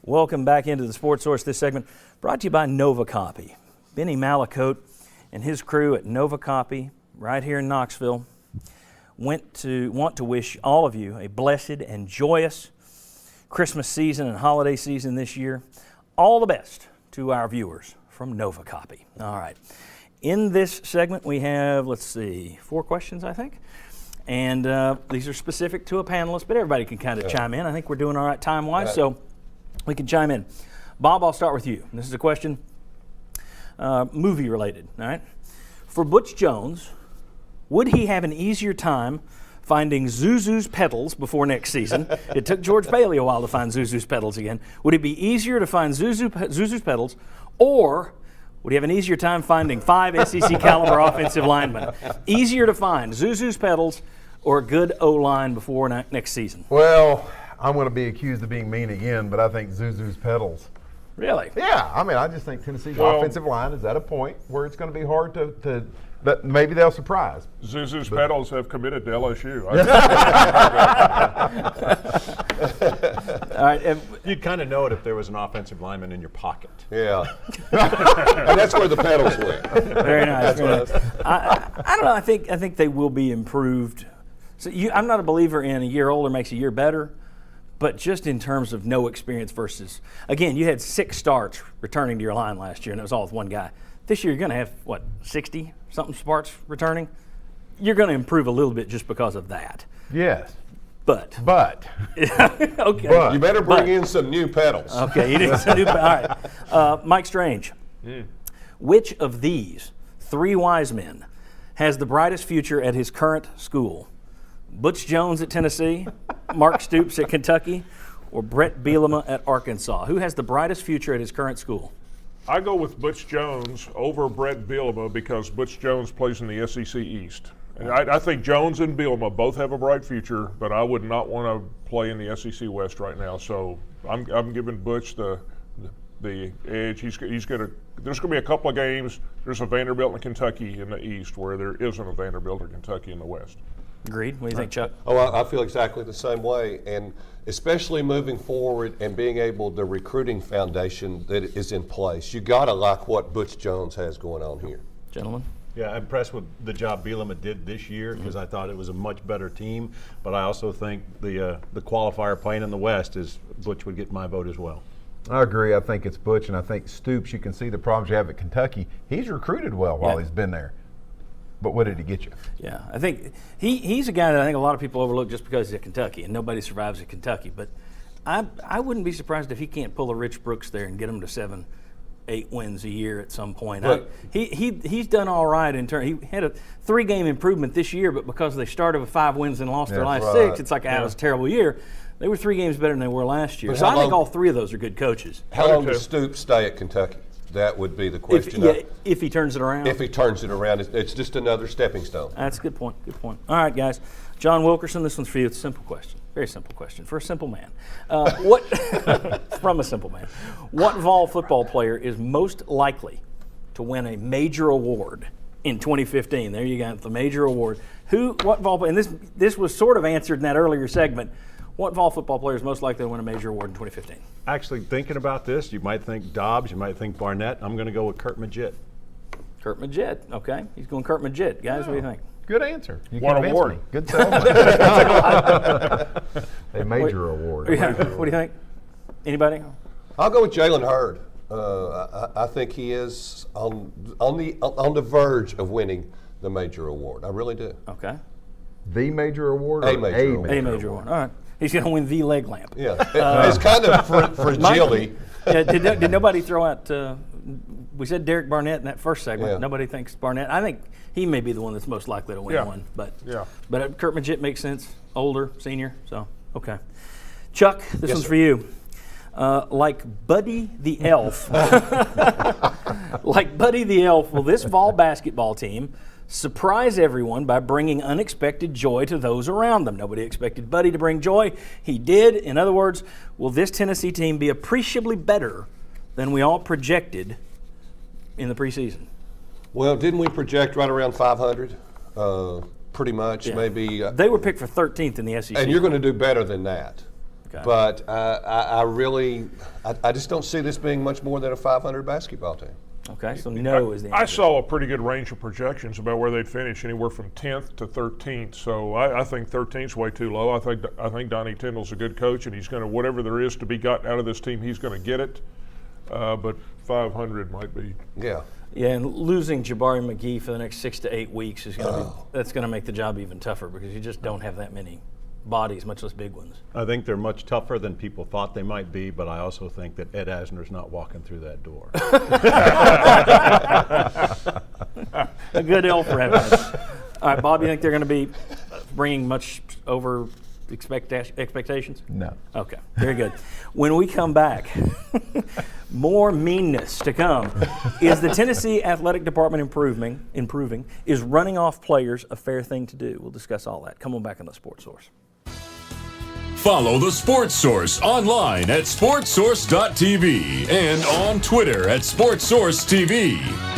Welcome back into the Sports Source. This segment brought to you by Nova Copy. Benny Malacote and his crew at Nova Copy right here in Knoxville want to wish all of you a blessed and joyous Christmas season and holiday season this year. All the best to our viewers from Nova Copy. All right. In this segment, we have, 4 questions, I think. And these are specific to a panelist, but everybody can kind of chime in. I think we're doing all right time-wise, so we can chime in. Bob, I'll start with you. This is a question movie-related, all right? For Butch Jones, would he have an easier time finding Zuzu's pedals before next season? It took George Bailey a while to find Zuzu's pedals again. Would it be easier to find Zuzu's pedals, or would he have an easier time finding 5 SEC caliber offensive linemen? Easier to find Zuzu's pedals or a good O-line before next season? Well, I'm going to be accused of being mean again, but I think Zuzu's pedals. Really? Yeah, I just think Tennessee's offensive line is at a point where it's going to be hard to but maybe they'll surprise. Zuzu's pedals have committed to LSU. All right. You'd kind of know it if there was an offensive lineman in your pocket. Yeah. And that's where the pedals went. Very nice. Very nice. I don't know. I think they will be improved. So I'm not a believer in a year older makes a year better, but just in terms of no experience versus, again, you had 6 starts returning to your line last year, and it was all with one guy. This year you're going to have, 60-something starts returning? You're going to improve a little bit just because of that. Yes. But. Okay. But. You better bring in some new pedals. Okay, you need some new pedals. All right. Mike Strange. Which of these 3 wise men has the brightest future at his current school? Butch Jones at Tennessee, Mark Stoops at Kentucky, or Brett Bielema at Arkansas? Who has the brightest future at his current school? I go with Butch Jones over Brett Bielema because Butch Jones plays in the SEC East. And I think Jones and Bielema both have a bright future, but I would not want to play in the SEC West right now. So I'm giving Butch the edge. There's going to be a couple of games. There's a Vanderbilt and Kentucky in the East where there isn't a Vanderbilt or Kentucky in the West. Agreed. What do you think, Chuck? Oh, I feel exactly the same way, and especially moving forward and being able the recruiting foundation that is in place. You got to like what Butch Jones has going on here. Gentlemen? Yeah, I'm impressed with the job Bielema did this year because I thought it was a much better team, but I also think the qualifier playing in the West is Butch would get my vote as well. I agree. I think it's Butch, and I think Stoops, you can see the problems you have at Kentucky. He's recruited well while he's been there. But what did he get you? Yeah, I think he's a guy that I think a lot of people overlook just because he's at Kentucky, and nobody survives at Kentucky. But I wouldn't be surprised if he can't pull a Rich Brooks there and get him to 7-8 wins a year at some point. He's done all right in terms. He had a 3-game improvement this year, but because they started with 5 wins and lost their last 6, it's like it was a terrible year. They were 3 games better than they were last year. So I think all 3 of those are good coaches. How long does Stoops stay at Kentucky? That would be the question. If he turns it around. If he turns it around, it's just another stepping stone. That's a good point. Good point. All right, guys. John Wilkerson, this one's for you. It's a simple question. Very simple question for a simple man. From a simple man. What Vol football player is most likely to win a major award in 2015? There you got the major award. What Vol player? And this was sort of answered in that earlier segment. What Vol football player is most likely to win a major award in 2015? Actually, thinking about this, you might think Dobbs, you might think Barnett. I'm going to go with Kurt Magid. Kurt Magid, okay. He's going Kurt Magid. Guys, what do you think? Good answer. You What convinced award? me. Good sell. A major award. Yeah. What do you think? Anybody? I'll go with Jalen Hurd. I think he is on the verge of winning the major award. I really do. Okay. The major award? A major award. A major award. All right. He's going to win the leg lamp. Yeah, it's kind of fragile. Yeah, did nobody throw out? We said Derek Barnett in that first segment. Yeah. Nobody thinks Barnett. I think he may be the one that's most likely to win one. But Kurt Magid makes sense. Older, senior. So okay. Chuck, this one's for you. Like Buddy the Elf. Like Buddy the Elf, will this Vol basketball team surprise everyone by bringing unexpected joy to those around them? Nobody expected Buddy to bring joy. He did. In other words, will this Tennessee team be appreciably better than we all projected in the preseason? Well, didn't we project right around 500? Pretty much, maybe. They were picked for 13th in the SEC. And you're going to do better than that. Okay. But I just don't see this being much more than a 500 basketball team. Okay, so no is the answer. I saw a pretty good range of projections about where they'd finish, anywhere from 10th to 13th. So I think 13th is way too low. I think Donnie Tyndall's a good coach, and he's going to, whatever there is to be gotten out of this team, he's going to get it. But 500 might be. Yeah. Yeah, and losing Jabari McGee for the next 6 to 8 weeks is going to that's going to make the job even tougher because you just don't have that many bodies, much less big ones. I think they're much tougher than people thought they might be, but I also think that Ed Asner's not walking through that door. A good L for having us. All right, Bob, you think they're going to be bringing much over expectations? No. Okay, very good. When we come back, more meanness to come. Is the Tennessee Athletic Department improving? Is running off players a fair thing to do? We'll discuss all that. Come on back on the Sports Source. Follow the Sports Source online at sportsource.tv and on Twitter at SportsSourceTV.